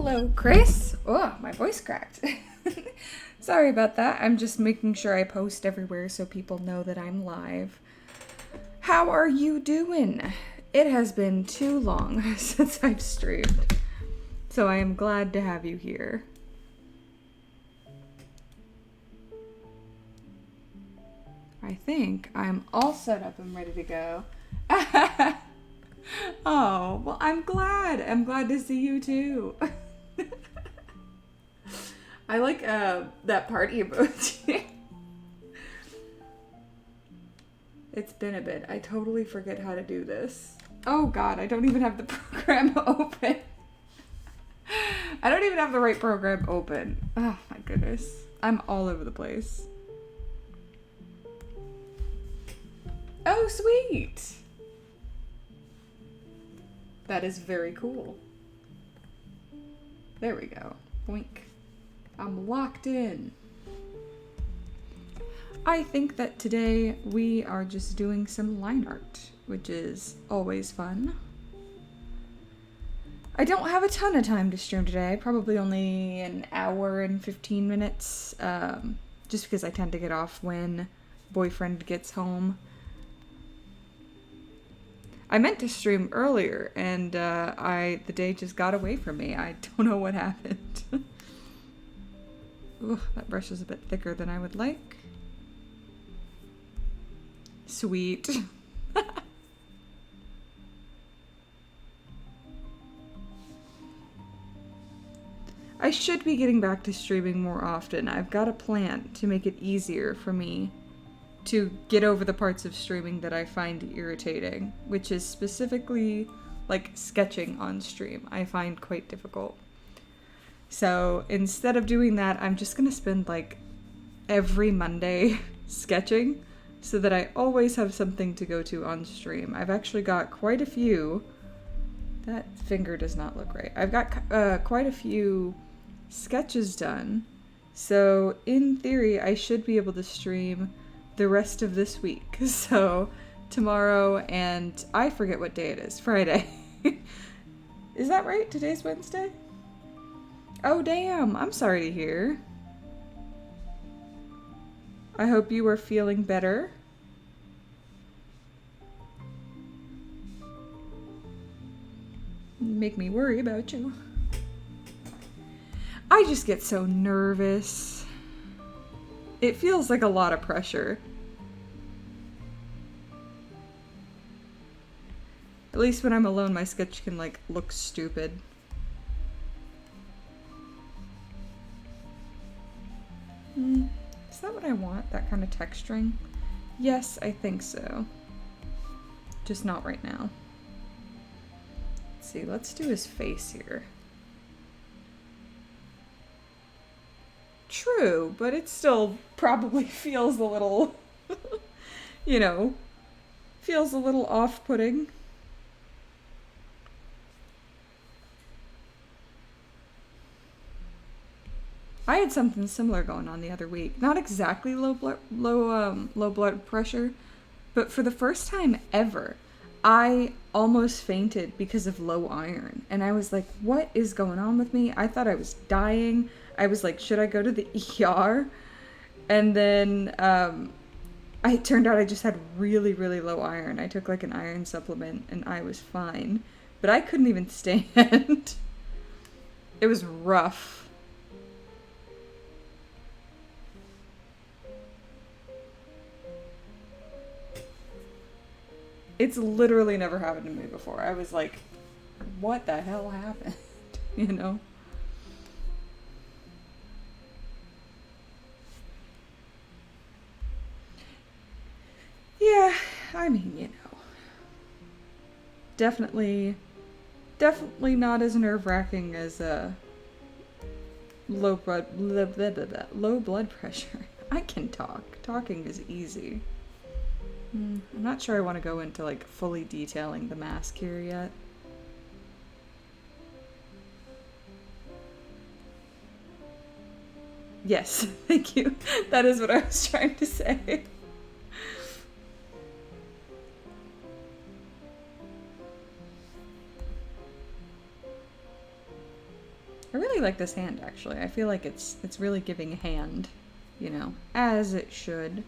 Hello, Chris. Oh, my voice cracked. Sorry about that. I'm just making sure I post everywhere so people know that I'm live. How are you doing? It has been too long since I've streamed, so I am glad to have you here. I think I'm all set up and ready to go. Oh, well, I'm glad. I'm glad to see you too. I like that party emoji. It's been a bit. I totally forget how to do this. Oh god, I don't even have the program open. I don't even have the right program open. Oh my goodness. I'm all over the place. Oh, sweet. That is very cool. There we go. Boink. I'm locked in. I think that today we are just doing some line art, which is always fun. I don't have a ton of time to stream today, probably only an hour and 15 minutes, just because I tend to get off when boyfriend gets home. I meant to stream earlier, and the day just got away from me. I don't know what happened. Ooh, that brush is a bit thicker than I would like. Sweet. I should be getting back to streaming more often. I've got a plan to make it easier for me to get over the parts of streaming that I find irritating, which is specifically like sketching on stream. I find quite difficult. So instead of doing that, I'm just gonna spend like every Monday sketching so that I always have something to go to on stream. I've actually got quite a few. That finger does not look right. I've got quite a few sketches done. So in theory, I should be able to stream the rest of this week. So tomorrow, and I forget what day it is. Friday. Is that right? Today's Wednesday? Oh damn, I'm sorry to hear. I hope you are feeling better. Make me worry about you. I just get so nervous. It feels like a lot of pressure. At least when I'm alone, my sketch can like look stupid. Is that what I want? That kind of texturing? Yes, I think so. Just not right now. Let's see, let's do his face here. True, but it still probably feels a little, you know, feels a little off-putting. I had something similar going on the other week. Not exactly low blood pressure, but for the first time ever, I almost fainted because of low iron. And I was like, what is going on with me? I thought I was dying. I was like, should I go to the ER? And then it turned out I just had really, really low iron. I took like an iron supplement and I was fine. But I couldn't even stand. It was rough. It's literally never happened to me before. I was like, what the hell happened? You know? Yeah, I mean, you know. Definitely not as nerve-wracking as low blood pressure. I can talk. Talking is easy. I'm not sure I want to go into like fully detailing the mask here yet. Yes, thank you. That is what I was trying to say. I like this hand, actually. I feel like it's really giving a hand, you know, as it should.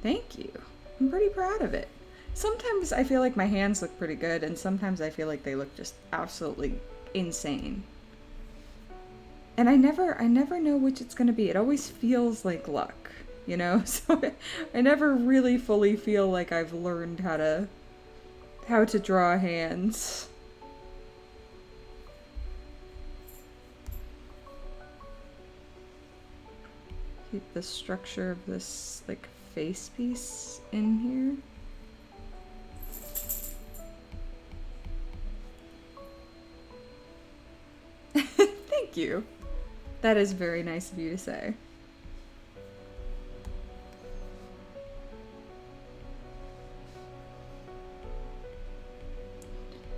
Thank you. I'm pretty proud of it. Sometimes I feel like my hands look pretty good, and sometimes I feel like they look just absolutely insane. And I never know which it's gonna be. It always feels like luck, you know? So I never really fully feel like I've learned how to draw hands. Keep the structure of this, like, face piece in here. Thank you. That is very nice of you to say.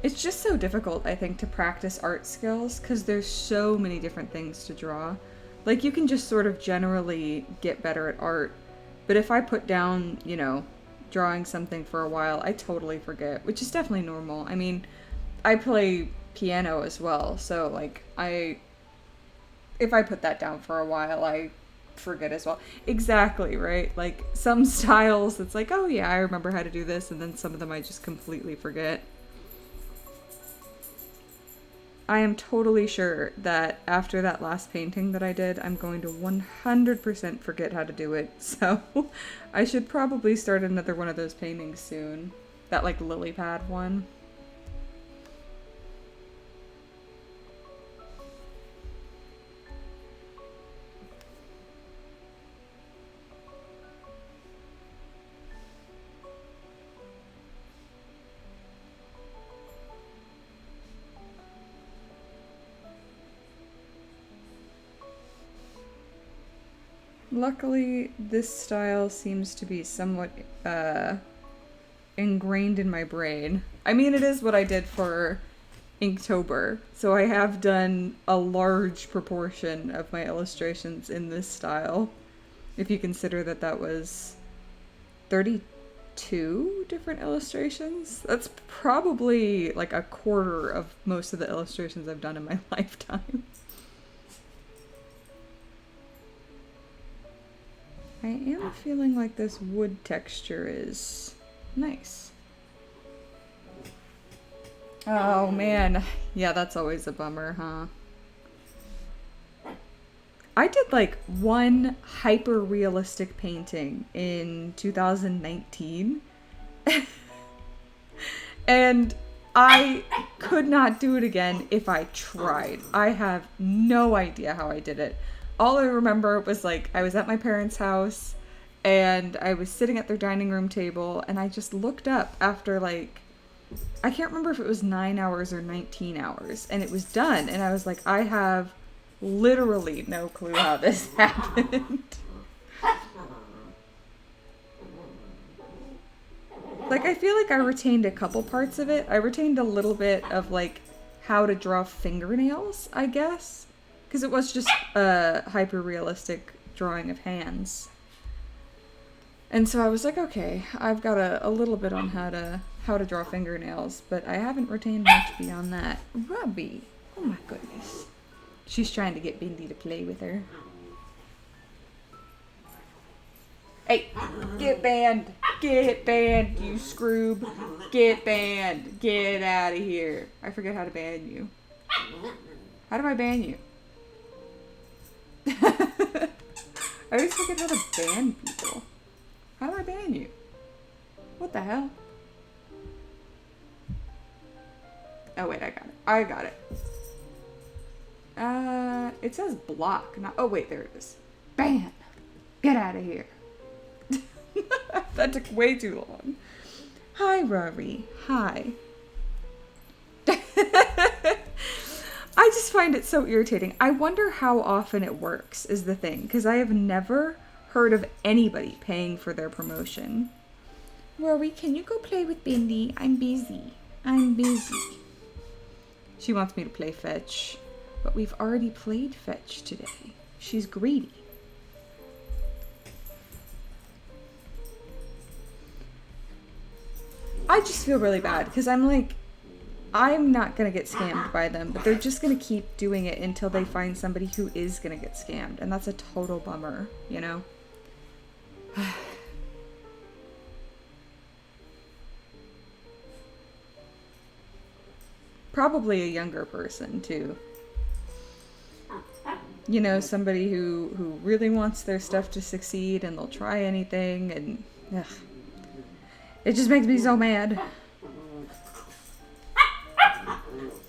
It's just so difficult, I think, to practice art skills because there's so many different things to draw. Like, you can just sort of generally get better at art, but if I put down, you know, drawing something for a while, I totally forget, which is definitely normal. I mean, I play piano as well, so, like, if I put that down for a while, I forget as well. Exactly, right? Like, some styles, it's like, oh yeah, I remember how to do this, and then some of them I just completely forget. I am totally sure that after that last painting that I did, I'm going to 100% forget how to do it. So I should probably start another one of those paintings soon. That, like, lily pad one. Luckily, this style seems to be somewhat ingrained in my brain. I mean, it is what I did for Inktober, so I have done a large proportion of my illustrations in this style. If you consider that that was 32 different illustrations, that's probably like a quarter of most of the illustrations I've done in my lifetime. I am feeling like this wood texture is nice. Oh man, yeah, that's always a bummer, huh? I did like one hyper realistic painting in 2019 and I could not do it again if I tried. I have no idea how I did it. All I remember was, like, I was at my parents' house and I was sitting at their dining room table and I just looked up after, like, I can't remember if it was 9 hours or 19 hours, and it was done, and I was like, I have literally no clue how this happened. Like, I feel like I retained a couple parts of it. I retained a little bit of, like, how to draw fingernails, I guess. Because it was just a hyper-realistic drawing of hands. And so I was like, okay, I've got a little bit on how to draw fingernails, but I haven't retained much beyond that. Robbie! Oh my goodness. She's trying to get Bindi to play with her. Hey, get banned! Get banned, you scroob! Get banned! Get out of here! I forget how to ban you. How do I ban you? I always forget how to ban people. How do I ban you? What the hell? Oh wait, I got it. It says block, not, oh wait, there it is. Ban! Get out of here. That took way too long. Hi, Rory. Hi. I just find it so irritating. I wonder how often it works, is the thing, because I have never heard of anybody paying for their promotion. Rory, can you go play with Bindi? I'm busy. I'm busy. She wants me to play fetch, but we've already played fetch today. She's greedy. I just feel really bad because I'm like, I'm not gonna get scammed by them, but they're just gonna keep doing it until they find somebody who is gonna get scammed, and that's a total bummer, you know? Probably a younger person too. You know, somebody who really wants their stuff to succeed and they'll try anything, and ugh, it just makes me so mad.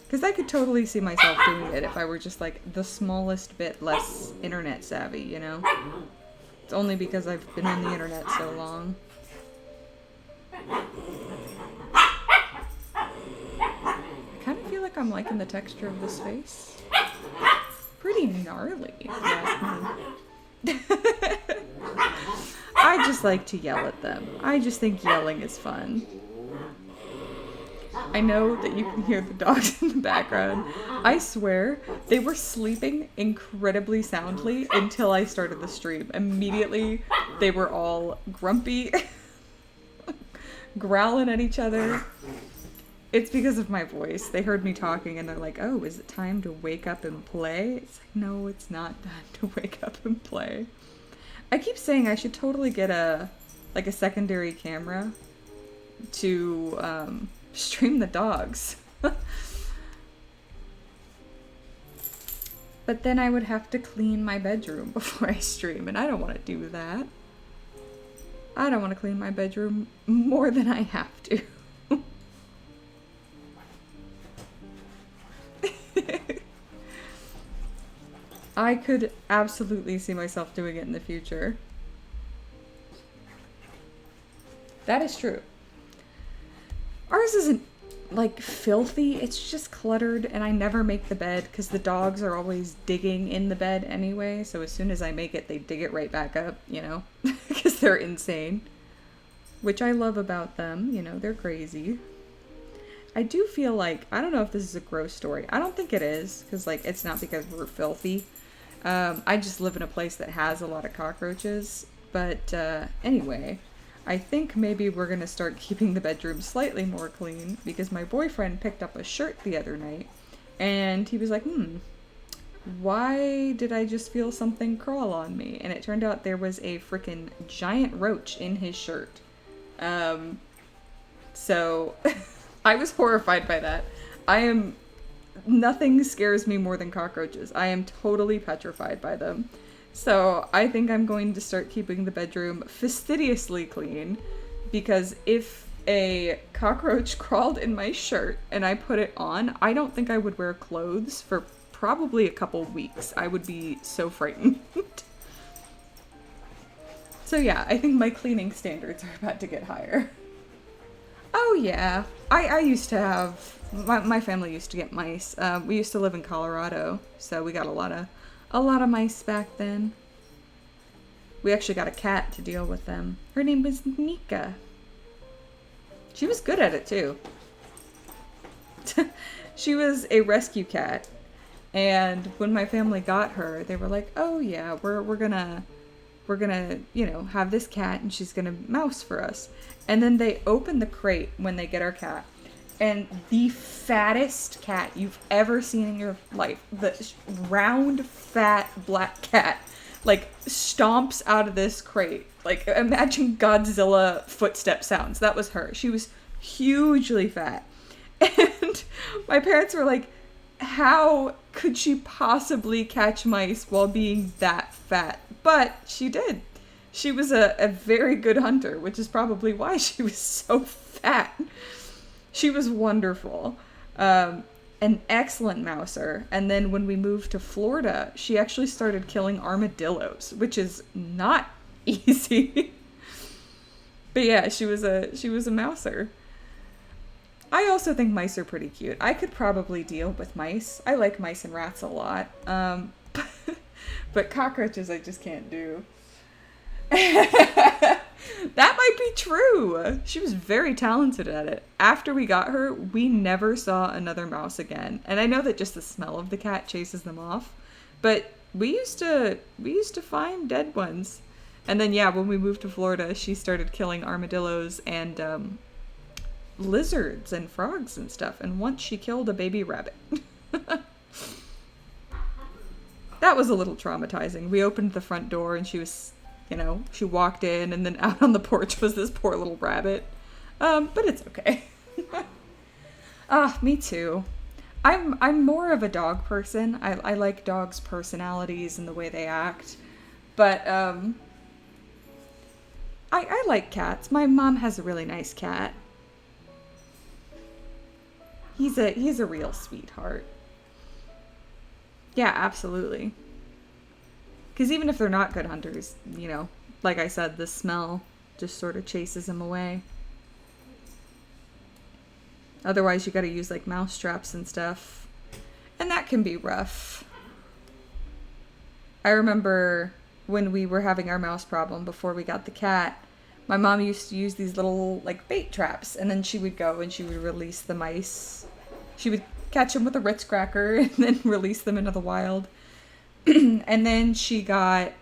Because I could totally see myself doing it if I were just like the smallest bit less internet savvy, you know? It's only because I've been on the internet so long. I kind of feel like I'm liking the texture of this face. Pretty gnarly, if you ask me. I just like to yell at them. I just think yelling is fun. I know that you can hear the dogs in the background. I swear, they were sleeping incredibly soundly until I started the stream. Immediately, they were all grumpy, growling at each other. It's because of my voice. They heard me talking and they're like, oh, is it time to wake up and play? It's like, no, it's not time to wake up and play. I keep saying I should totally get a secondary camera to stream the dogs. But then I would have to clean my bedroom before I stream, and I don't want to do that. I don't want to clean my bedroom more than I have to. I could absolutely see myself doing it in the future. That is true. Ours isn't like filthy, it's just cluttered, and I never make the bed because the dogs are always digging in the bed anyway, so as soon as I make it, they dig it right back up, you know, because they're insane. Which I love about them, you know, they're crazy. I do feel like, I don't know if this is a gross story. I don't think it is, because like it's not because we're filthy. I just live in a place that has a lot of cockroaches, but anyway, I think maybe we're gonna start keeping the bedroom slightly more clean because my boyfriend picked up a shirt the other night and he was like, why did I just feel something crawl on me? And it turned out there was a freaking giant roach in his shirt. So I was horrified by that. Nothing scares me more than cockroaches. I am totally petrified by them. So I think I'm going to start keeping the bedroom fastidiously clean, because if a cockroach crawled in my shirt and I put it on, I don't think I would wear clothes for probably a couple weeks. I would be so frightened. So yeah, I think my cleaning standards are about to get higher. Oh yeah, I used to have, my family used to get mice. We used to live in Colorado, so we got a lot of mice back then. We actually got a cat to deal with them. Her name was Nika. She was good at it too. She was a rescue cat, and when my family got her, they were like, "Oh yeah, we're gonna, you know, have this cat, and she's gonna mouse for us." And then they open the crate when they get our cat, and the fattest cat you've ever seen in your life, the round, fat, black cat, like, stomps out of this crate. Like, imagine Godzilla footstep sounds. That was her. She was hugely fat. And my parents were like, how could she possibly catch mice while being that fat? But she did. She was a very good hunter, which is probably why she was so fat. She was wonderful. An excellent mouser. And then when we moved to Florida, she actually started killing armadillos, which is not easy. But yeah, she was a mouser. I also think mice are pretty cute. I could probably deal with mice. I like mice and rats a lot. But cockroaches I just can't do. That might be true. She was very talented at it. After we got her, we never saw another mouse again. And I know that just the smell of the cat chases them off, but we used to find dead ones. And then yeah, when we moved to Florida, she started killing armadillos and lizards and frogs and stuff. And once she killed a baby rabbit. That was a little traumatizing. We opened the front door and she was, she walked in and then out on the porch was this poor little rabbit. But it's okay. Me too. I'm more of a dog person. I like dogs' personalities and the way they act. But I like cats. My mom has a really nice cat. He's a real sweetheart. Yeah, absolutely. Because even if they're not good hunters, like I said, the smell just sort of chases them away. Otherwise, you gotta use like mouse traps and stuff. And that can be rough. I remember when we were having our mouse problem before we got the cat, my mom used to use these little like bait traps, and then she would go and she would release the mice. She would catch them with a Ritz cracker and then release them into the wild. And then she got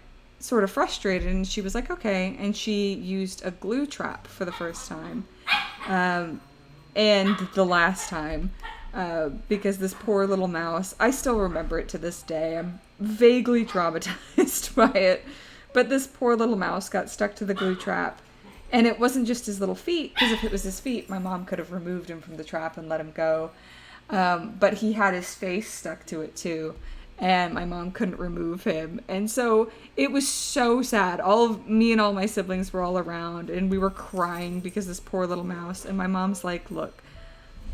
sort of frustrated and she was like, okay. And she used a glue trap for the first time. And the last time. Because this poor little mouse, I still remember it to this day. I'm vaguely traumatized by it. But this poor little mouse got stuck to the glue trap. And it wasn't just his little feet, because if it was his feet, my mom could have removed him from the trap and let him go. But he had his face stuck to it too, and my mom couldn't remove him. And so it was so sad. Me and all my siblings were all around, and we were crying because this poor little mouse. And my mom's like, look,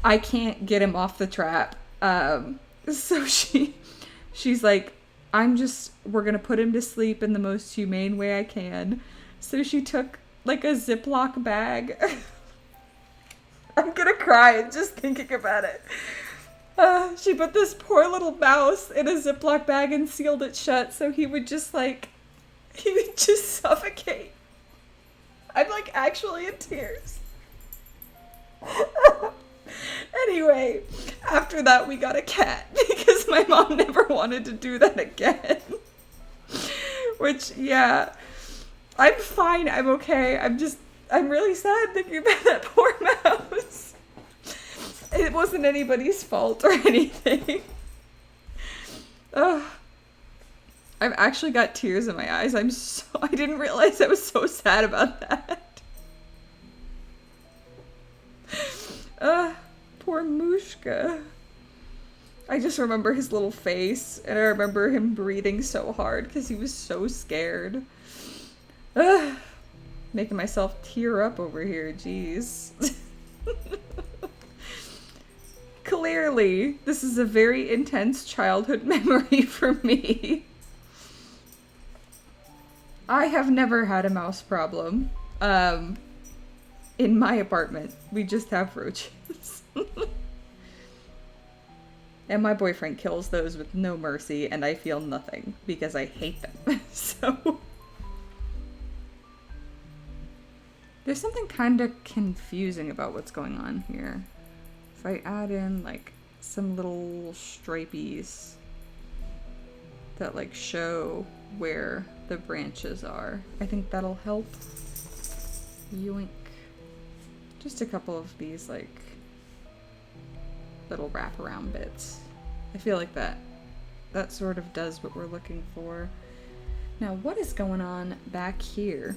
I can't get him off the trap. So she's like, we're going to put him to sleep in the most humane way I can. So she took like a Ziploc bag. I'm going to cry just thinking about it. She put this poor little mouse in a Ziploc bag and sealed it shut so he would just suffocate. I'm like actually in tears. Anyway, after that we got a cat because my mom never wanted to do that again. Which, yeah, I'm fine, I'm okay. I'm really sad thinking about that poor mouse. It wasn't anybody's fault or anything. I've actually got tears in my eyes. I didn't realize I was so sad about that. Poor Mushka. I just remember his little face, and I remember him breathing so hard because he was so scared. Making myself tear up over here, jeez. Clearly, this is a very intense childhood memory for me. I have never had a mouse problem. In my apartment, we just have roaches. And my boyfriend kills those with no mercy, and I feel nothing because I hate them. So there's something kind of confusing about what's going on here. If I add in like some little stripies that like show where the branches are, I think that'll help. Yoink. Just a couple of these like little wraparound bits. I feel like that sort of does what we're looking for. Now, what is going on back here?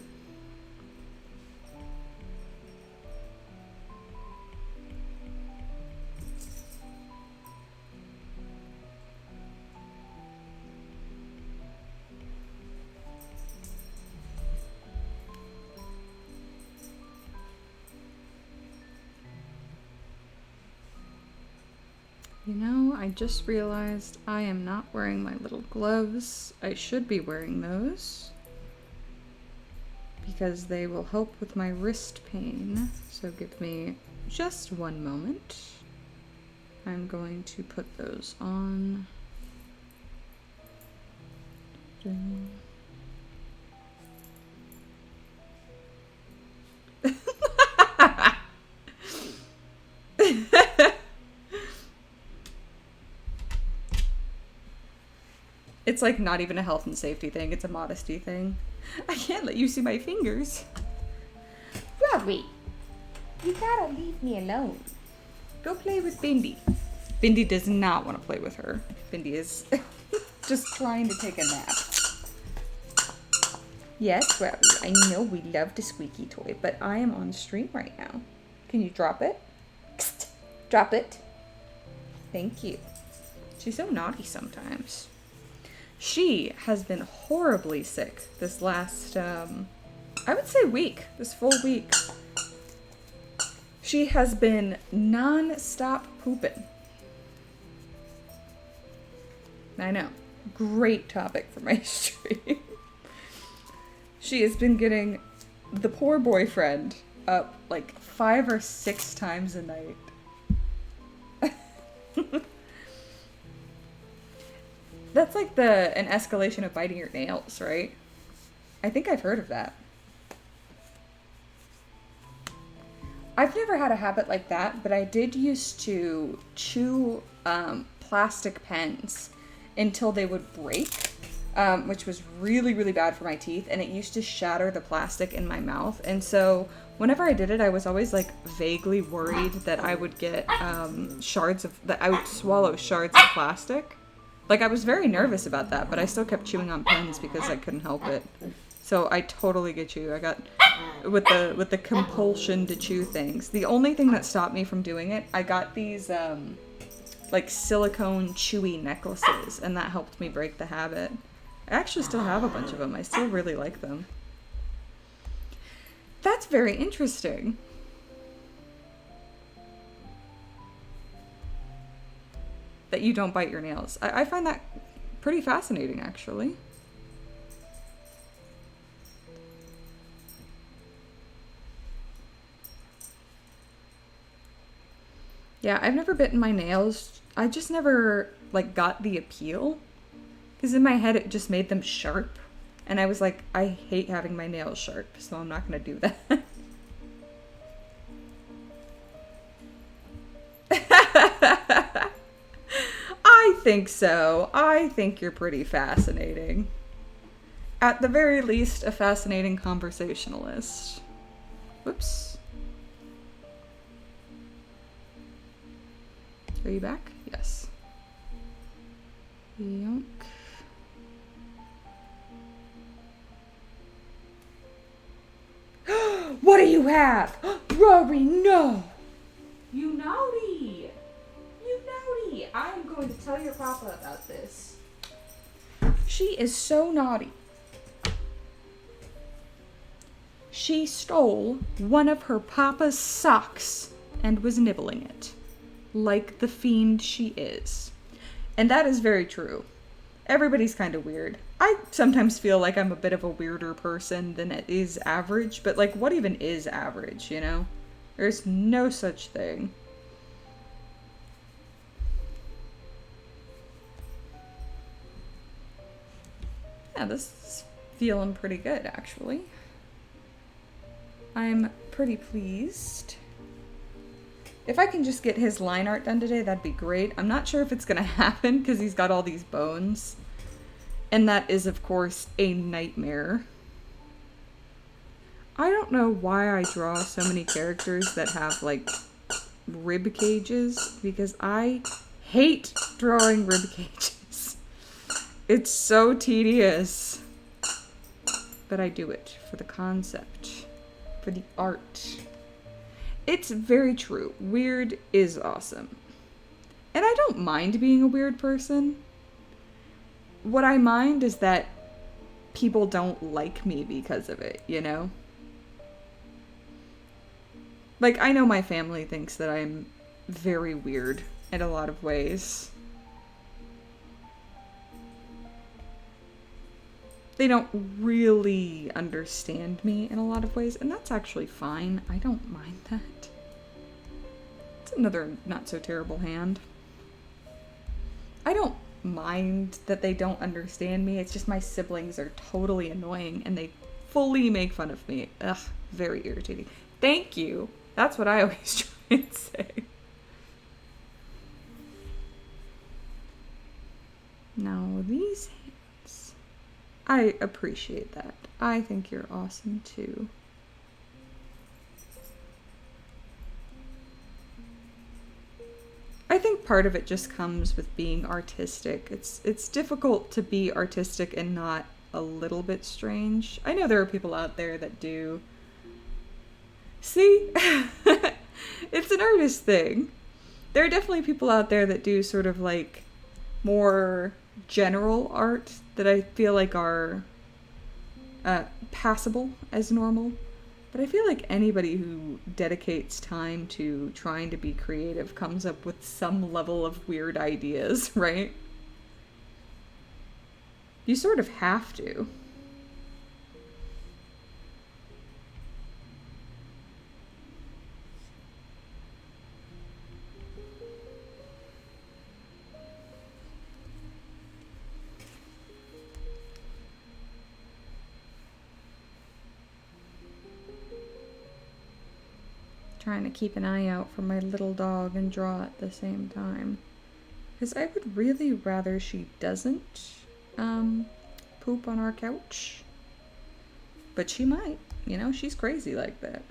You know, I just realized I am not wearing my little gloves. I should be wearing those because they will help with my wrist pain. So give me just one moment. I'm going to put those on. It's like not even a health and safety thing, it's a modesty thing. I can't let you see my fingers. Robbie, you gotta leave me alone. Go play with Bindi. Bindi does not want to play with her. Bindi is just trying to take a nap. Yes, Robbie, I know we love the squeaky toy, but I am on stream right now. Can you drop it? Drop it. Thank you. She's so naughty sometimes. She has been horribly sick this last, I would say week, this full week. She has been non-stop pooping. I know. Great topic for my stream. She has been getting the poor boyfriend up like 5 or 6 times a night. That's like an escalation of biting your nails, right? I think I've heard of that. I've never had a habit like that, but I did used to chew plastic pens until they would break, which was really, really bad for my teeth, and it used to shatter the plastic in my mouth. And so whenever I did it, I was always like vaguely worried that I would get that I would swallow shards of plastic. Like, I was very nervous about that, but I still kept chewing on pens because I couldn't help it. So I totally get you. I got with the compulsion to chew things. The only thing that stopped me from doing it, I got these like silicone chewy necklaces, and that helped me break the habit. I actually still have a bunch of them. I still really like them. That's very interesting. That you don't bite your nails. I find that pretty fascinating, actually. Yeah, I've never bitten my nails. I just never, like, got the appeal. Because in my head, it just made them sharp. And I was like, I hate having my nails sharp, so I'm not going to do that. I think so. I think you're pretty fascinating. At the very least, a fascinating conversationalist. Whoops. Are you back? Yes. Yonk. What do you have? Rory, no! You naughty! You naughty! I am going to tell your papa about this. She is so naughty. She stole one of her papa's socks and was nibbling it. Like the fiend she is. And that is very true. Everybody's kind of weird. I sometimes feel like I'm a bit of a weirder person than it is average, but like, what even is average, you know? There's no such thing. Yeah, this is feeling pretty good, actually. I'm pretty pleased. If I can just get his line art done today, that'd be great. I'm not sure if it's gonna happen because he's got all these bones. And that is, of course, a nightmare. I don't know why I draw so many characters that have, like, rib cages, because I hate drawing rib cages. It's so tedious. But I do it for the concept, for the art. It's very true. Weird is awesome. And I don't mind being a weird person. What I mind is that people don't like me because of it, you know? Like, I know my family thinks that I'm very weird in a lot of ways. They don't really understand me in a lot of ways, and that's actually fine. I don't mind that. It's another not so terrible hand. I don't mind that they don't understand me. It's just my siblings are totally annoying and they fully make fun of me. Ugh, very irritating. Thank you. That's what I always try and say. Now, these hands. I appreciate that. I think you're awesome too. I think part of it just comes with being artistic. It's difficult to be artistic and not a little bit strange. I know there are people out there that do. See? It's an artist thing. There are definitely people out there that do sort of like more general art that I feel like are passable as normal. But I feel like anybody who dedicates time to trying to be creative comes up with some level of weird ideas, right? You sort of have to. Trying to keep an eye out for my little dog and draw at the same time. Because I would really rather she doesn't poop on our couch. But she might. You know, she's crazy like that.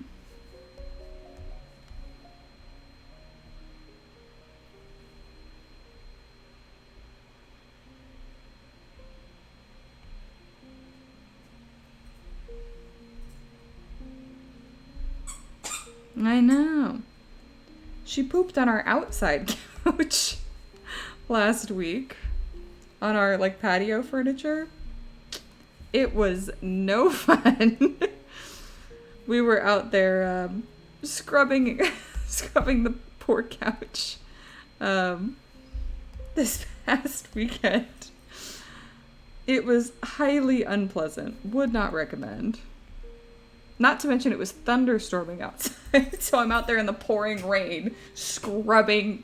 I know. She pooped on our outside couch last week on our like patio furniture. It was no fun. We were out there scrubbing scrubbing the poor couch this past weekend. It was highly unpleasant. Would not recommend. Not to mention it was thunderstorming outside, so I'm out there in the pouring rain, scrubbing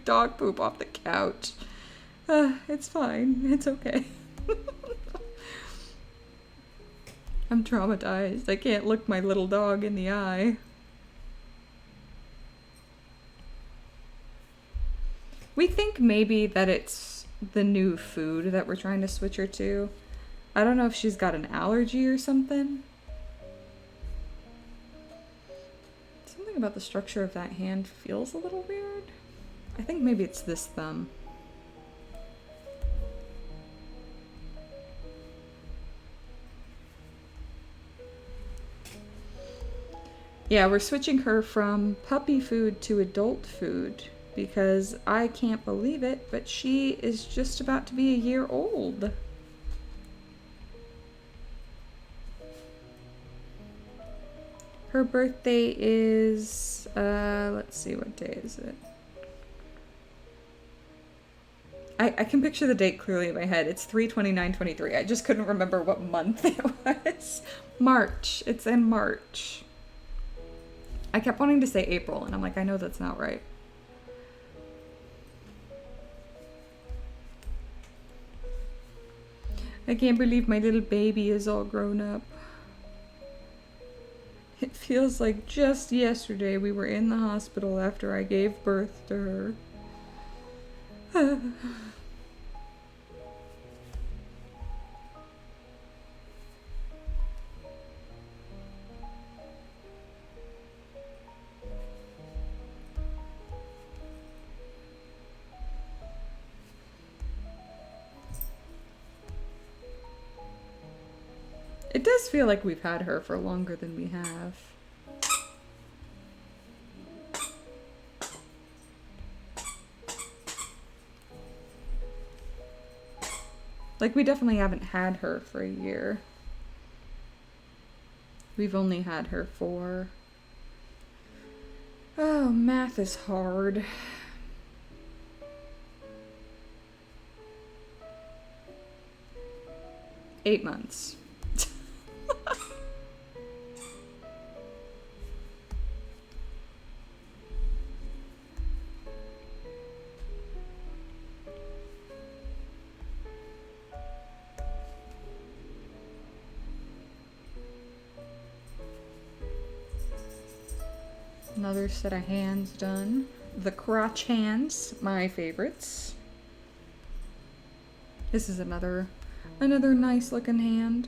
dog poop off the couch. It's fine. It's okay. I'm traumatized. I can't look my little dog in the eye. We think maybe that it's the new food that we're trying to switch her to. I don't know if she's got an allergy or something. Something about the structure of that hand feels a little weird. I think maybe it's this thumb. Yeah, we're switching her from puppy food to adult food because I can't believe it, but she is just about to be a year old. Her birthday is, let's see, what day is it? I can picture the date clearly in my head. It's 3/29/23. I just couldn't remember what month it was. March. It's in March. I kept wanting to say April, and I'm like, I know that's not right. I can't believe my little baby is all grown up. It feels like just yesterday we were in the hospital after I gave birth to her. It does feel like we've had her for longer than we have. Like, we definitely haven't had her for a year. We've only had her for... Oh, math is hard. Eight months. Another set of hands done. The crotch hands, my favorites. This is another nice looking hand.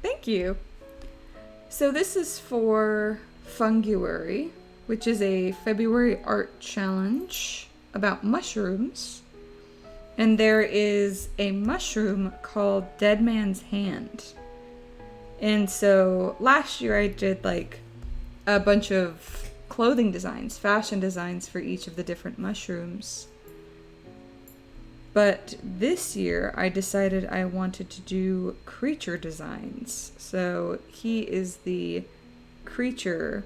Thank you. So this is for Funguary, which is a February art challenge about mushrooms. And there is a mushroom called Dead Man's Hand. And so last year I did like a bunch of clothing designs, fashion designs for each of the different mushrooms. But this year I decided I wanted to do creature designs. So he is the creature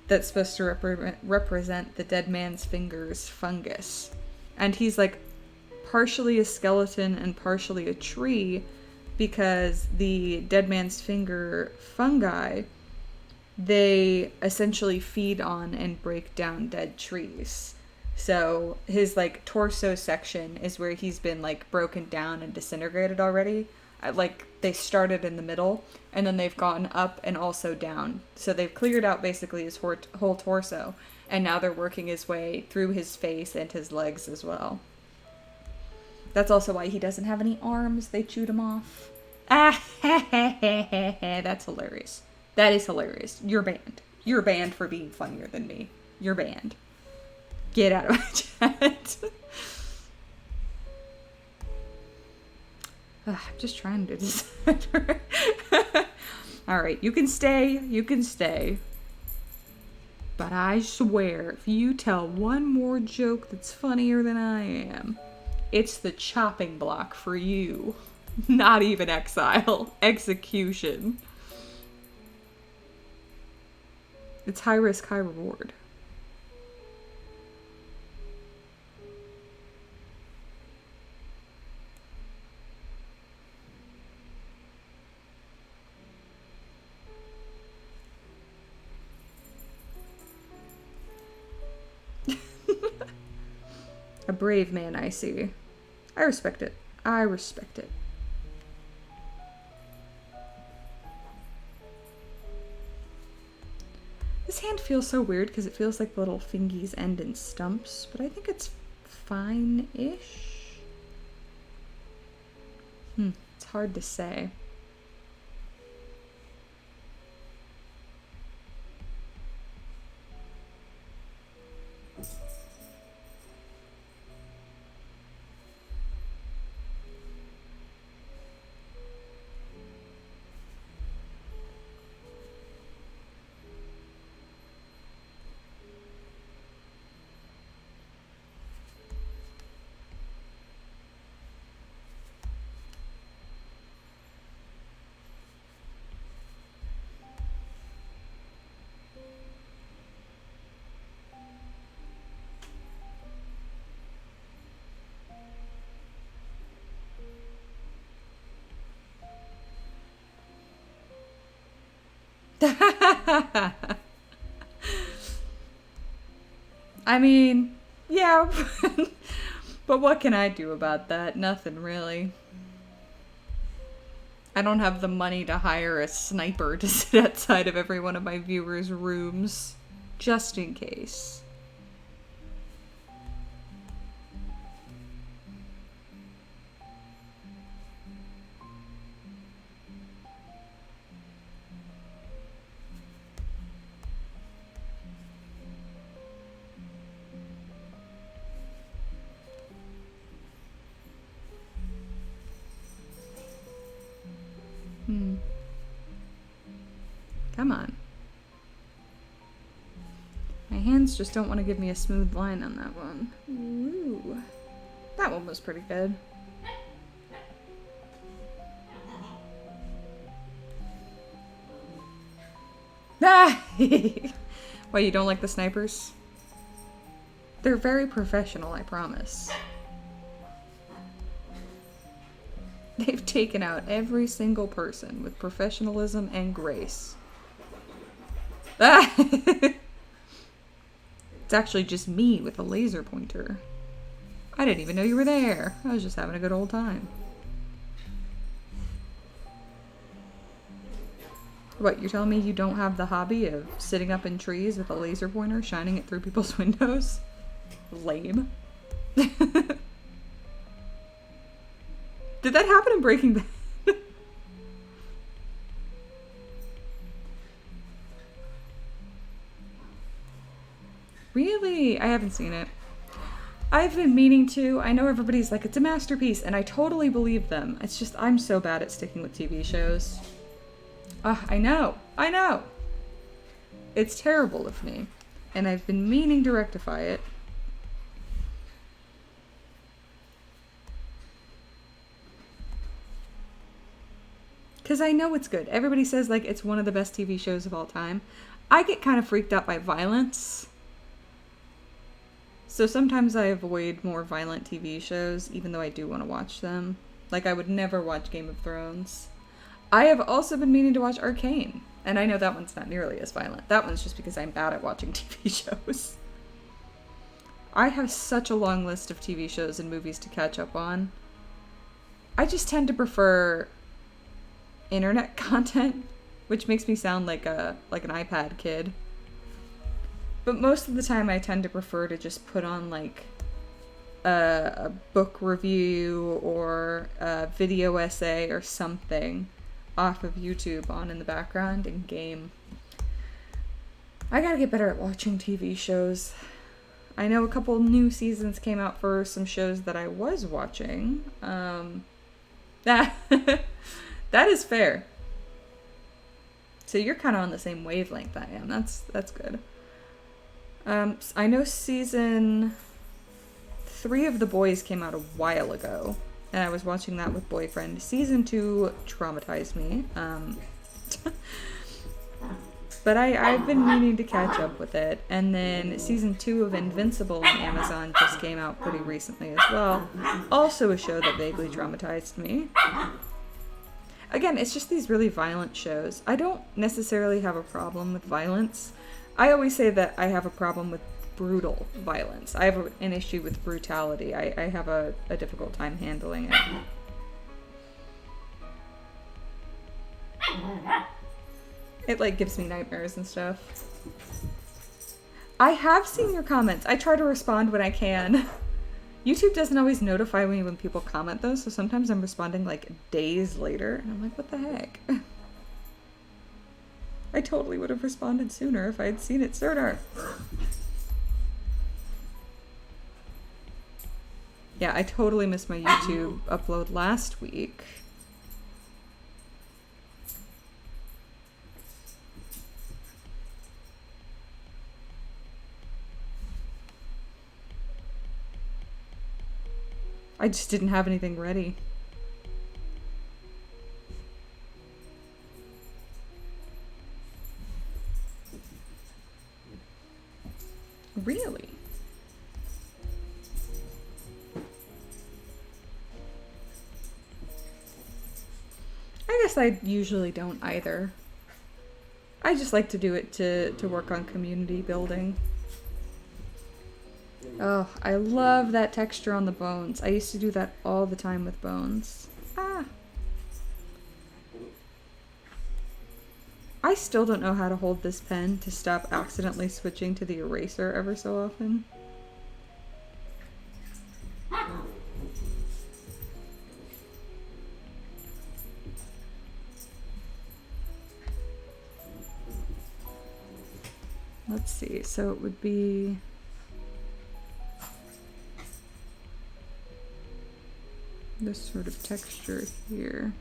that's supposed to represent the dead man's fingers fungus. And he's like partially a skeleton and partially a tree because the dead man's finger fungi, they essentially feed on and break down dead trees. So his like torso section is where he's been like broken down and disintegrated already. Like they started in the middle and then they've gone up and also down. So they've cleared out basically his whole torso, and now they're working his way through his face and his legs as well. That's also why he doesn't have any arms. They chewed him off. Ah, that's hilarious. That is hilarious. You're banned. You're banned for being funnier than me. You're banned. Get out of my chat. I'm just trying to decide. Alright, you can stay. You can stay. But I swear, if you tell one more joke that's funnier than I am, it's the chopping block for you. Not even exile. Execution. It's high risk, high reward. A brave man, I see. I respect it. I respect it. This hand feels so weird because it feels like the little fingies end in stumps, but I think it's fine-ish. It's hard to say. I mean, yeah, but what can I do about that? Nothing really. I don't have the money to hire a sniper to sit outside of every one of my viewers' rooms, just in case. Come on. My hands just don't want to give me a smooth line on that one. Ooh. That one was pretty good. Ah! Why, you don't like the snipers? They're very professional, I promise. They've taken out every single person with professionalism and grace. Ah! It's actually just me with a laser pointer. I didn't even know you were there. I was just having a good old time. What, you're telling me you don't have the hobby of sitting up in trees with a laser pointer, shining it through people's windows? Lame. Did that happen in Breaking Bad? Really? I haven't seen it. I've been meaning to. I know everybody's like, it's a masterpiece, and I totally believe them. It's just, I'm so bad at sticking with TV shows. I know. It's terrible of me. And I've been meaning to rectify it. Because I know it's good. Everybody says, like, it's one of the best TV shows of all time. I get kind of freaked out by violence. So sometimes I avoid more violent TV shows, even though I do want to watch them. Like, I would never watch Game of Thrones. I have also been meaning to watch Arcane. And I know that one's not nearly as violent. That one's just because I'm bad at watching TV shows. I have such a long list of TV shows and movies to catch up on. I just tend to prefer internet content, which makes me sound like an iPad kid. But most of the time I tend to prefer to just put on like a book review or a video essay or something off of YouTube on in the background and game. I gotta get better at watching TV shows. I know a couple new seasons came out for some shows that I was watching. That is fair. So you're kind of on the same wavelength I am. That's good. I know season 3 of The Boys came out a while ago, and I was watching that with boyfriend. Season 2 traumatized me. But I've been meaning to catch up with it. And then season 2 of Invincible on Amazon just came out pretty recently as well. Also a show that vaguely traumatized me. Again, it's just these really violent shows. I don't necessarily have a problem with violence. I always say that I have a problem with brutal violence. I have an issue with brutality. I have a difficult time handling it. It, like, gives me nightmares and stuff. I have seen your comments. I try to respond when I can. YouTube doesn't always notify me when people comment, though, so sometimes I'm responding, like, days later. And I'm like, what the heck? I totally would have responded sooner if I had seen it sooner. Yeah, I totally missed my YouTube upload last week. I just didn't have anything ready. Really? I guess I usually don't either. I just like to do it to work on community building. Oh, I love that texture on the bones. I used to do that all the time with bones. I still don't know how to hold this pen to stop accidentally switching to the eraser ever so often. Let's see, so it would be... this sort of texture here.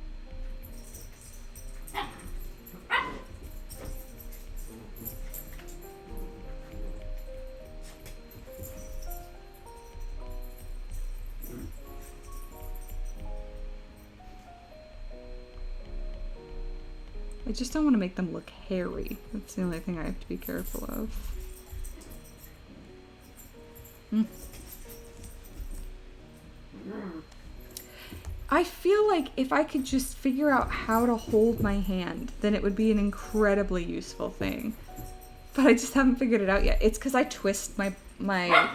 I just don't want to make them look hairy. That's the only thing I have to be careful of. I feel like if I could just figure out how to hold my hand, then it would be an incredibly useful thing. but I just haven't figured it out yet. It's because I twist my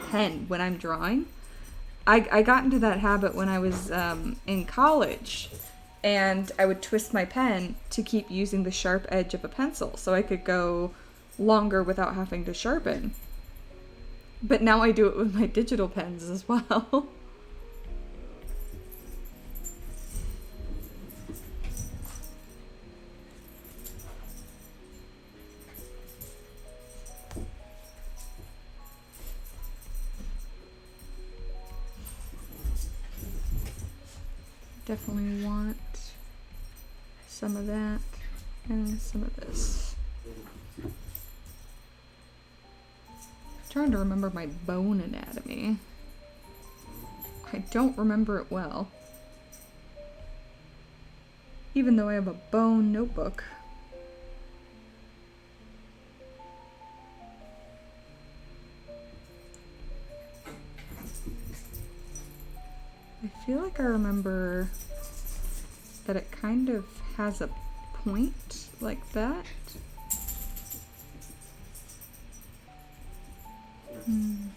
pen when I'm drawing. I got into that habit when I was in college, and I would twist my pen to keep using the sharp edge of a pencil so I could go longer without having to sharpen. But now I do it with my digital pens as well. Definitely want some of that and some of this. I'm trying to remember my bone anatomy. I don't remember it well. Even though I have a bone notebook. I feel like I remember that it kind of has a point like that. And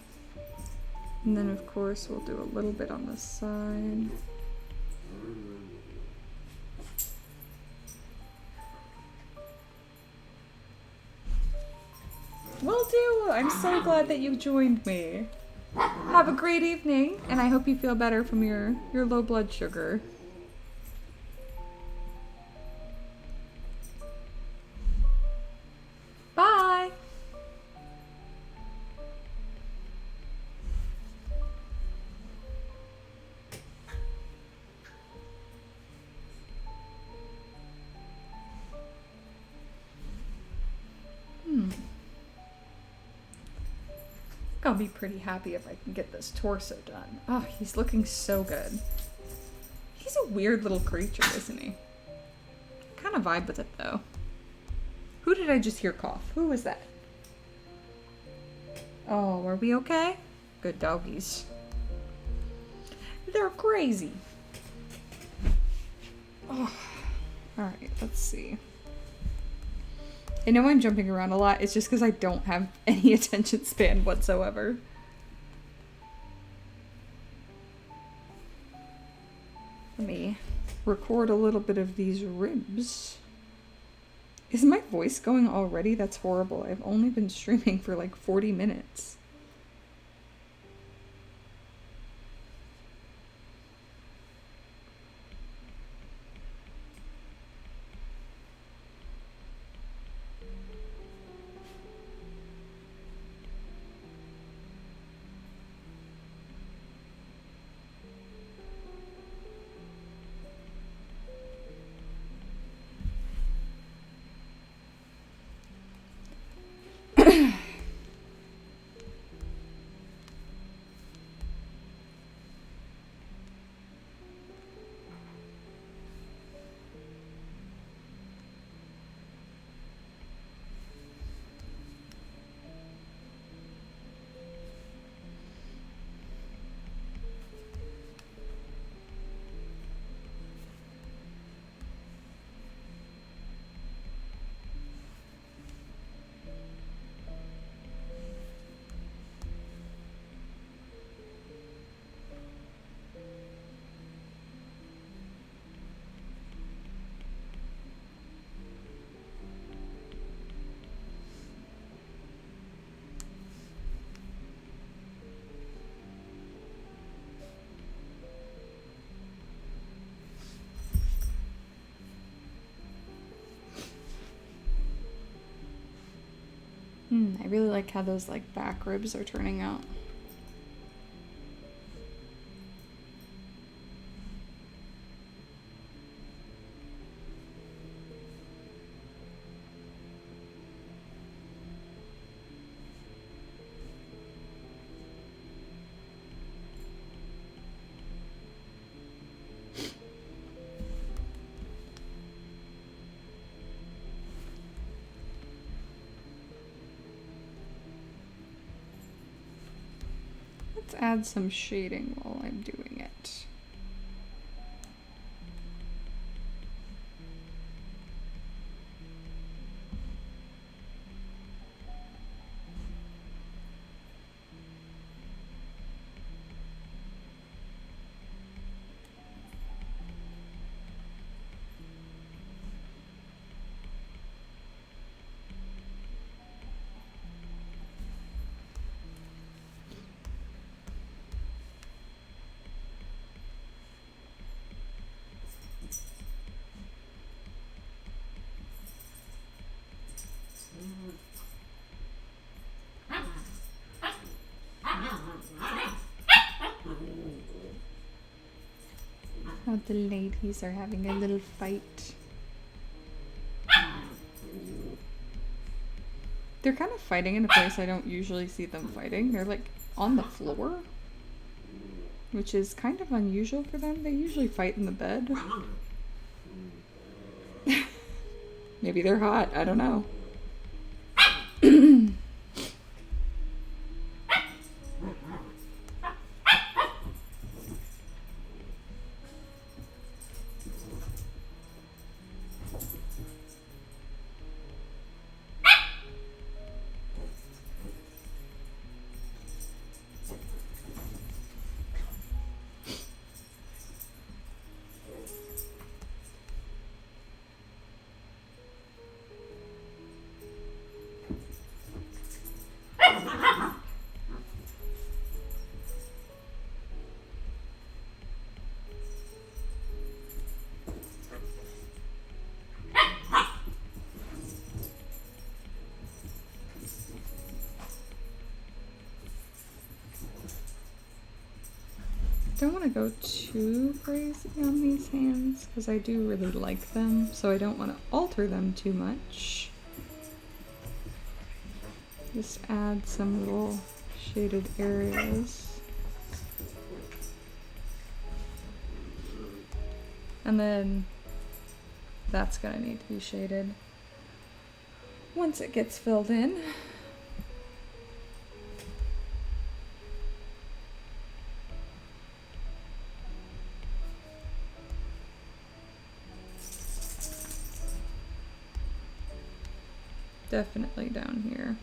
then of course we'll do a little bit on the side. Will do! I'm so glad that you joined me. Have a great evening, and I hope you feel better from your low blood sugar. Bye! I'll be pretty happy if I can get this torso done. Oh, he's looking so good. He's a weird little creature, isn't he? I kind of vibe with it, though. Who did I just hear cough? Who was that? Oh, are we okay? Good doggies. They're crazy. Oh. Alright, let's see. I know I'm jumping around a lot. It's just because I don't have any attention span whatsoever. Let me record a little bit of these ribs. Is my voice going already? That's horrible. I've only been streaming for like 40 minutes. I really like how those like back ribs are turning out. Let's add some shading while I'm doing it. Oh, the ladies are having a little fight. They're kind of fighting in a place I don't usually see them fighting. They're like on the floor, which is kind of unusual for them. They usually fight in the bed. Maybe they're hot. I don't know. Don't want to go too crazy on these hands because I do really like them, so I don't want to alter them too much. Just add some little shaded areas. And then that's gonna need to be shaded once it gets filled in. Definitely down here.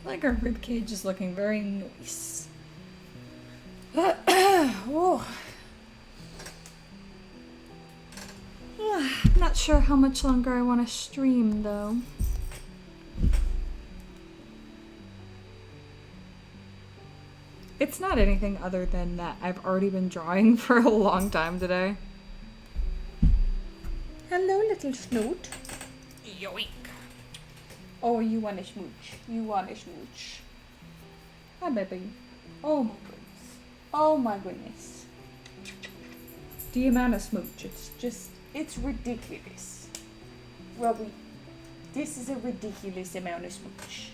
Like our rib cage is looking very nice. Oh. Not sure how much longer I want to stream though. It's not anything other than that I've already been drawing for a long time today. Hello, little snoot. Yoink. Oh, you want a smooch. You want a smooch. Hi, baby. Oh my goodness. Oh my goodness. The amount of smooch, it's ridiculous. Robbie, this is a ridiculous amount of smooch.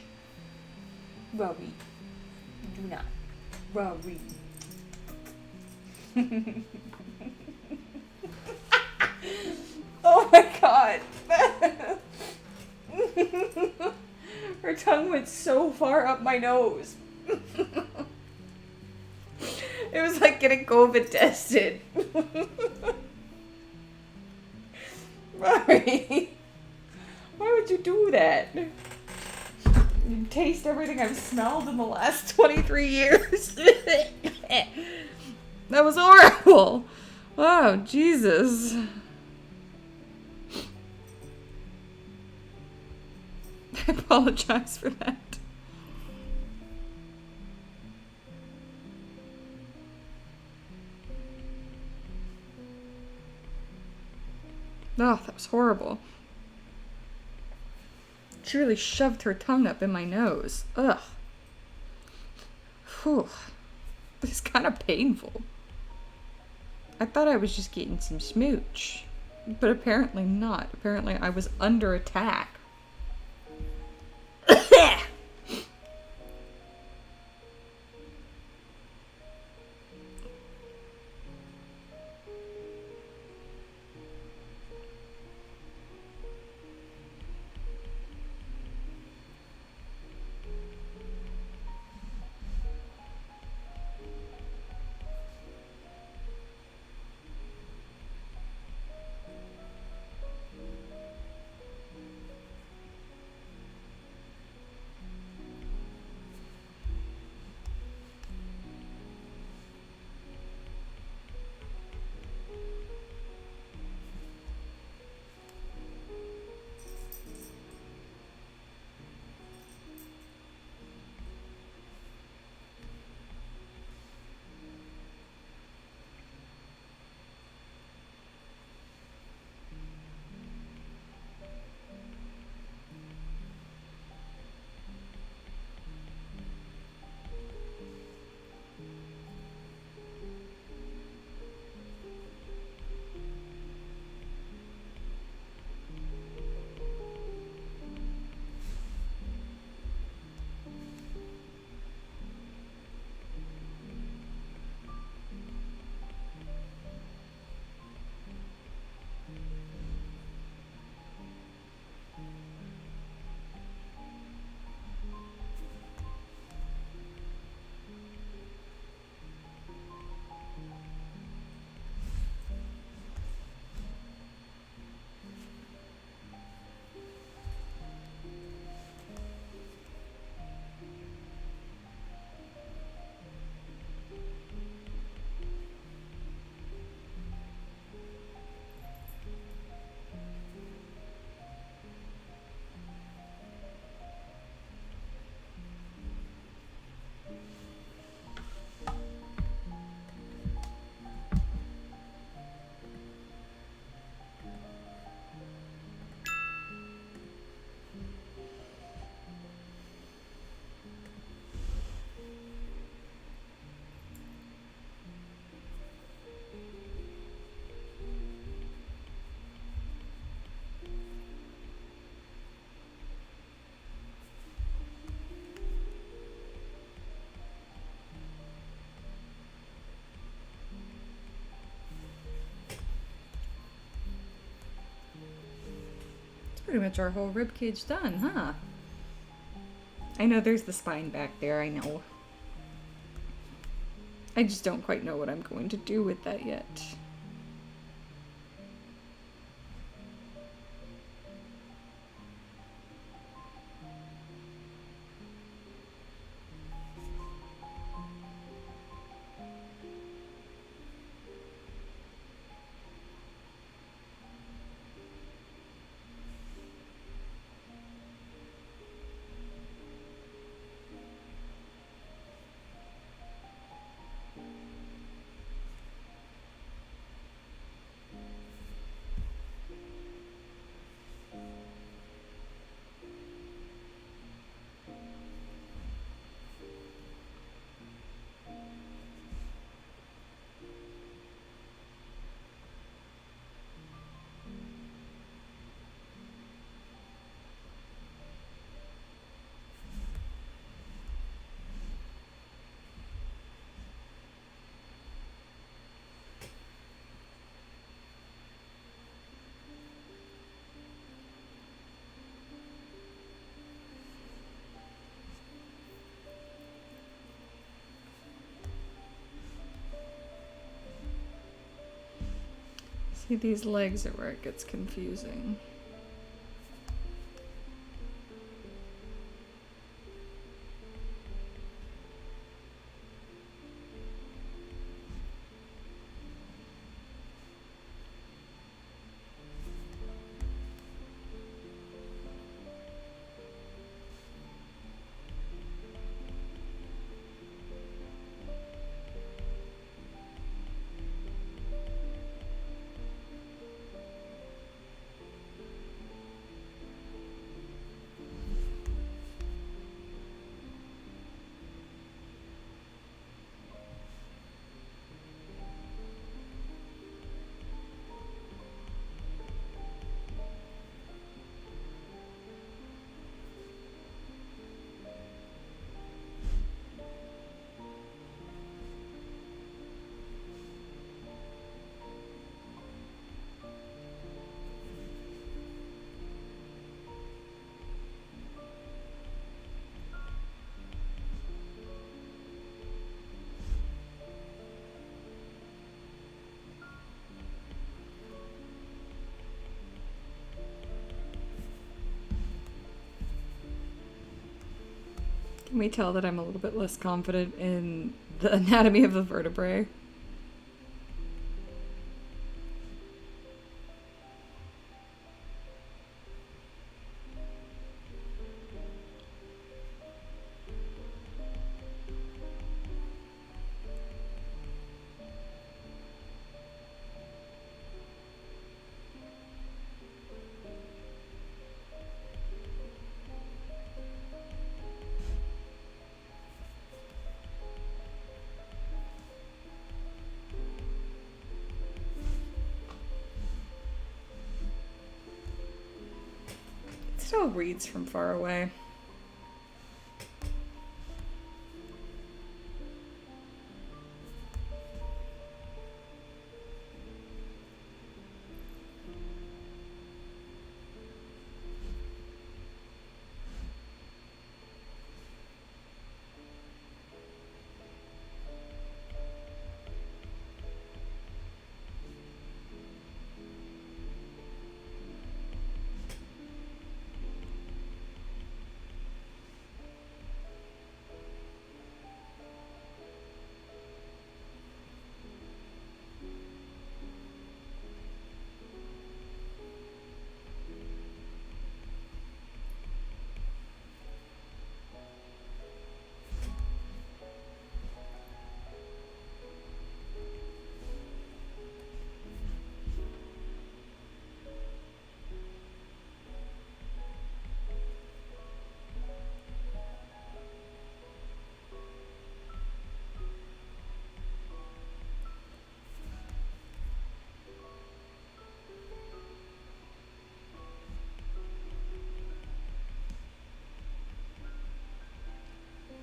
Robbie, do not. Robbie. Oh my god. Her tongue went so far up my nose. It was like getting COVID tested. Robbie. Why would you do that? You taste everything I've smelled in the last 23 years. That was horrible. Oh, Jesus. I apologize for that. Oh, that was horrible. She really shoved her tongue up in my nose. Ugh. Whew. It's kind of painful. I thought I was just getting some smooch. But apparently not. Apparently I was under attack. Pretty much our whole rib cage done, huh? I know there's the spine back there, I know. I just don't quite know what I'm going to do with that yet. See, these legs are where it gets confusing. Can we tell that I'm a little bit less confident in the anatomy of the vertebrae? It still reads from far away.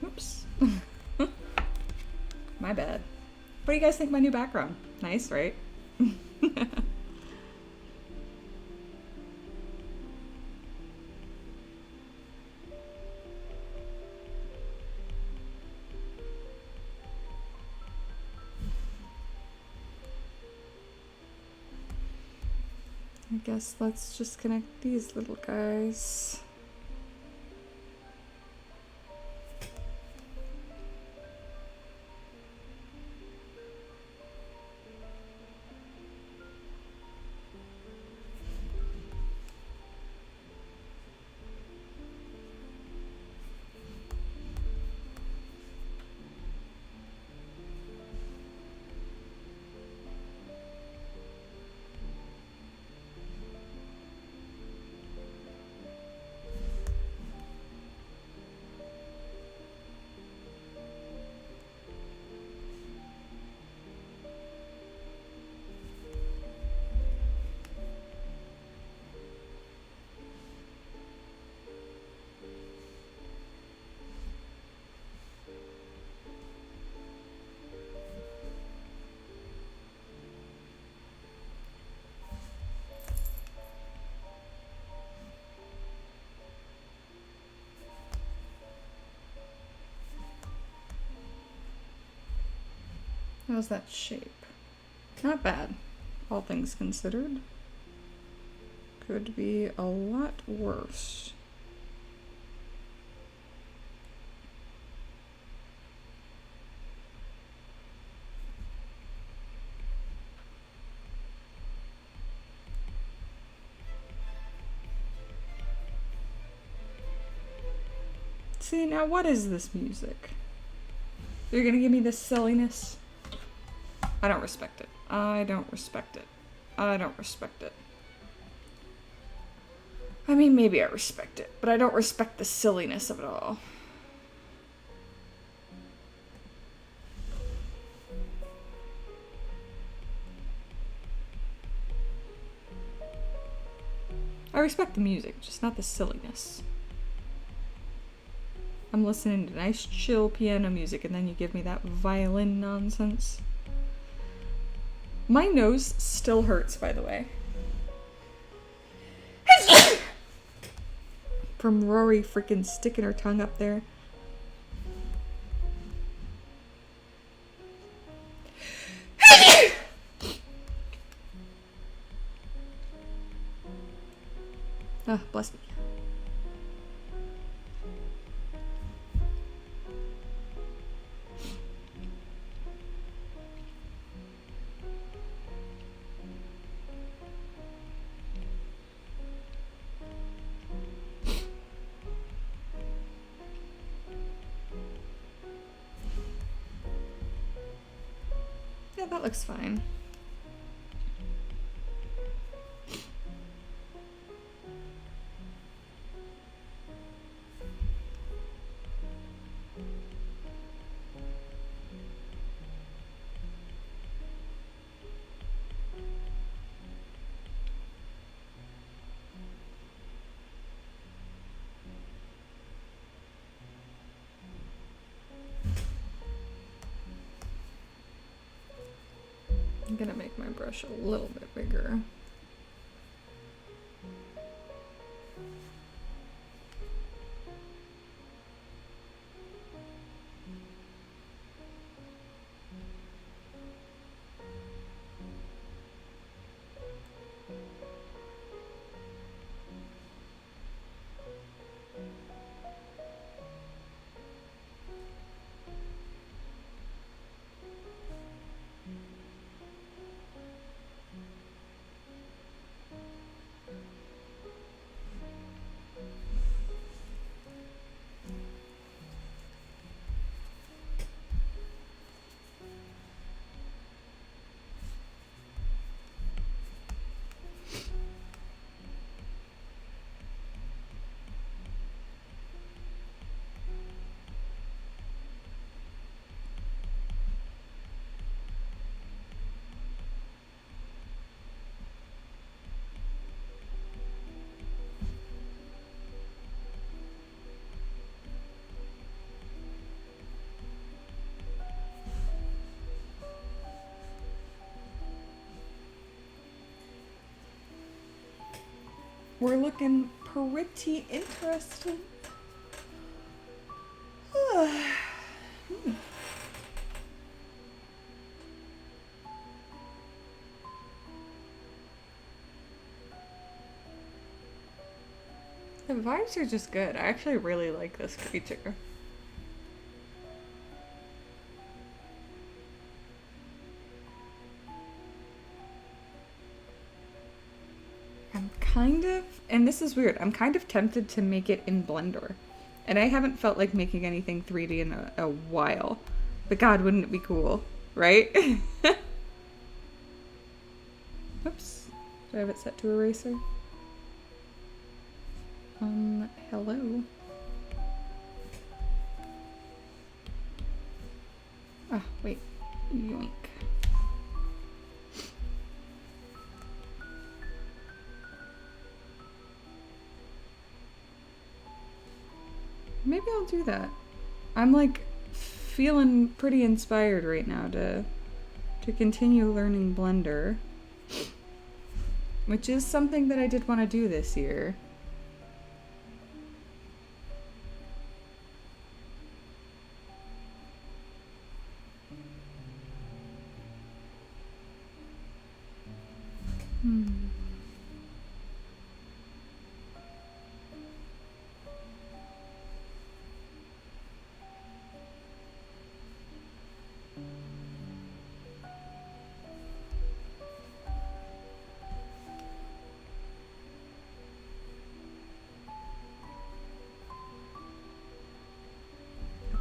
Oops. My bad. What do you guys think of my new background? Nice, right? I guess let's just connect these little guys. How's that shape? Not bad. all things considered. Could be a lot worse. See, now what is this music? You're gonna give me this silliness? I don't respect it. I don't respect it. I don't respect it. I mean, maybe I respect it, but I don't respect the silliness of it all. I respect the music, just not the silliness. I'm listening to nice, chill piano music, and then you give me that violin nonsense. My nose still hurts, by the way. From Rory freaking sticking her tongue up there. Ah, bless me. Yeah, that looks fine. I'm gonna make my brush a little bit bigger. We're looking pretty interesting. The vibes are just good. I actually really like this creature. I'm kind of, and this is weird, I'm kind of tempted to make it in Blender. And I haven't felt like making anything 3D in a while. But God, wouldn't it be cool, right? Oops. Do I have it set to eraser? Hello? Ah, wait. Yoink. Maybe I'll do that. I'm like feeling pretty inspired right now to continue learning Blender, which is something that I did want to do this year.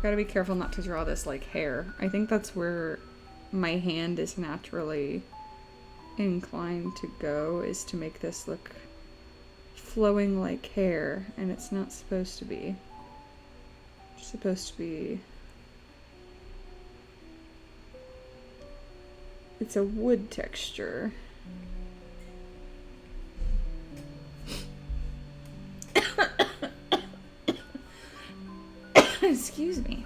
Gotta be careful not to draw this like hair. I think that's where my hand is naturally inclined to go, is to make this look flowing like hair, and it's not supposed to be. It's supposed to be... It's a wood texture. Excuse me.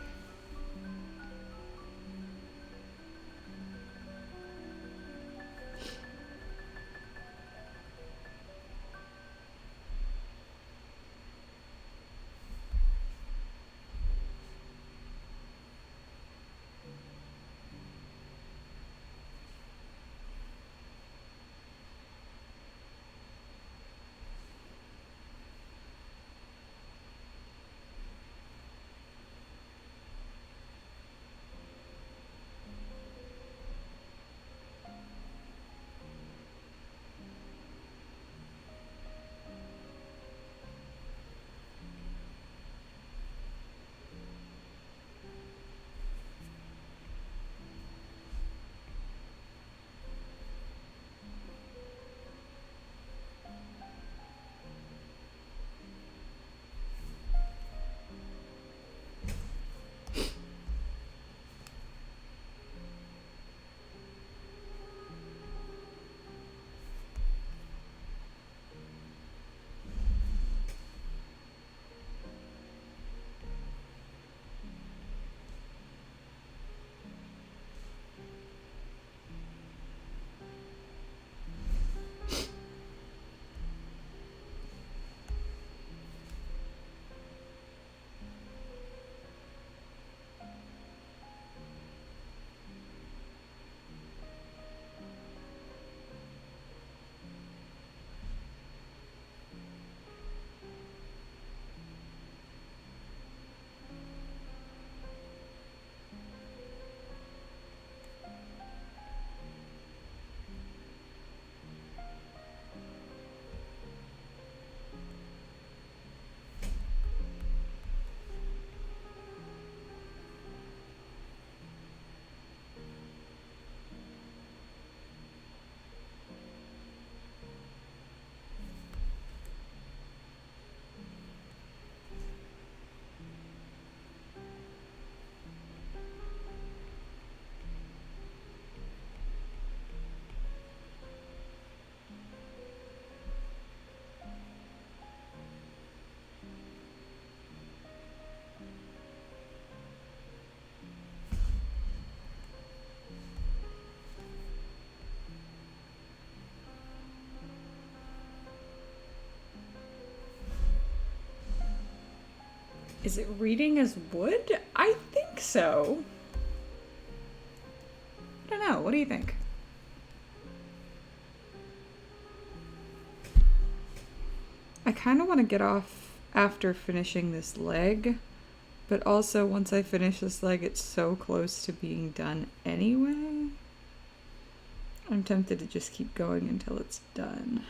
Is it reading as wood? I think so. I don't know. What do you think? I kind of want to get off after finishing this leg, but also once I finish this leg, it's so close to being done anyway. I'm tempted to just keep going until it's done.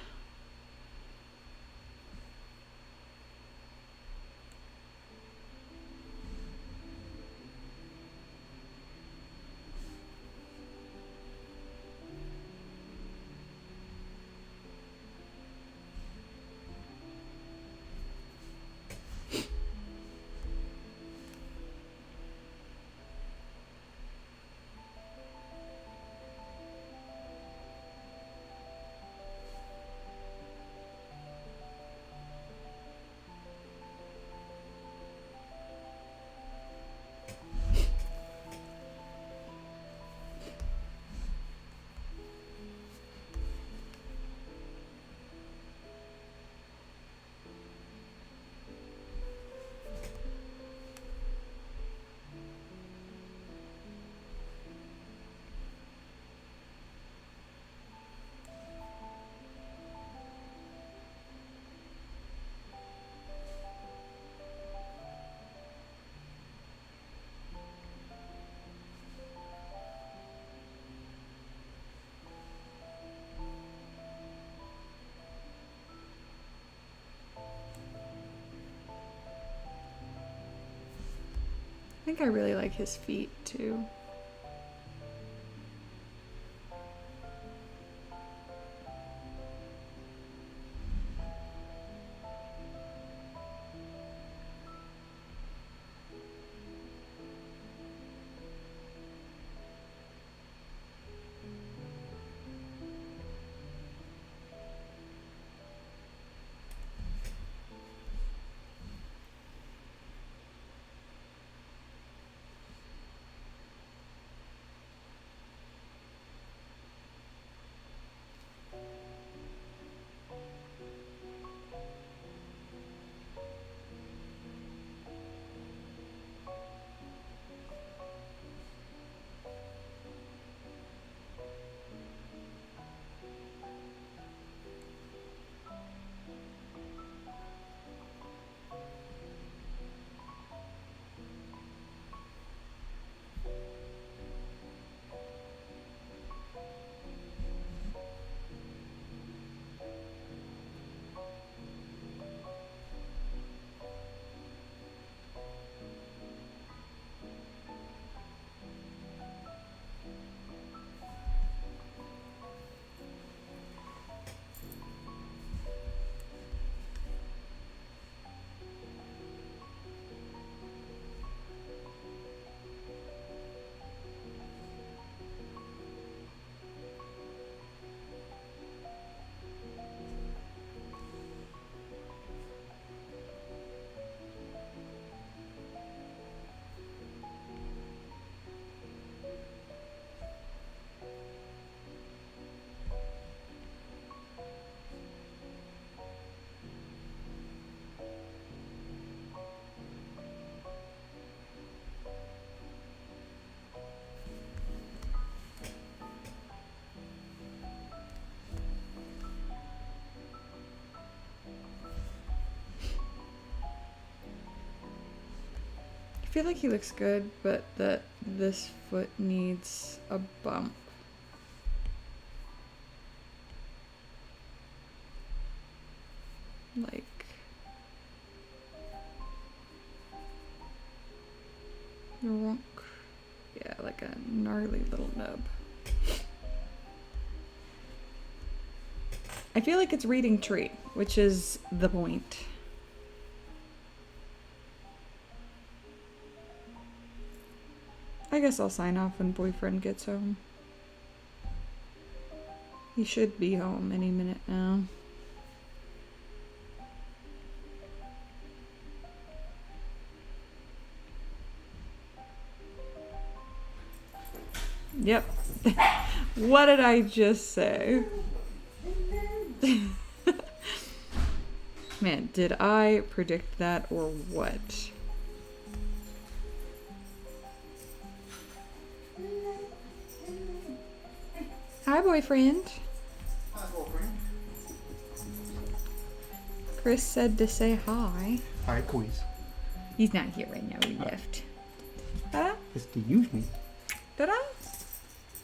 I think I really like his feet too. I feel like he looks good, but that this foot needs a bump. Like Ronk. Yeah, like a gnarly little nub. I feel like it's reading tree, which is the point. I guess I'll sign off when boyfriend gets home. He should be home any minute now. Yep. What did I just say? Man, did I predict that or what? Hi, boyfriend. Hi, girlfriend. Chris said to say hi. Hi, quiz. He's not here right now. He left. Ta-da? It's to use me. Ta-da?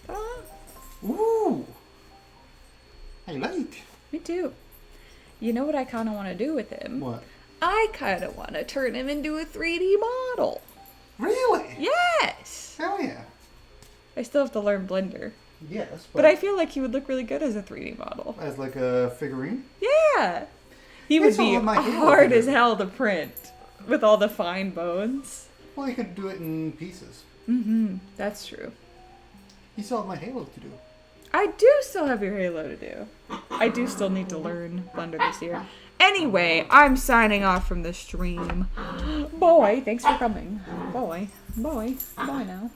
Ta-da? Ooh! I like. Me too. You know what I kind of want to do with him? What? I kind of want to turn him into a 3D model. Really? Yes! Hell yeah. I still have to learn Blender. Yes, But I feel like he would look really good as a 3D model. as like a figurine. Yeah! He would It's all be of my Halo hard as figure. hell to print with all the fine bones. Well, you could do it in pieces. Mm-hmm. That's true. You still have my Halo to do. I do still have your Halo to do. I do still need to learn Blender this year. Anyway, I'm signing off from the stream. Boy, thanks for coming. Boy, now.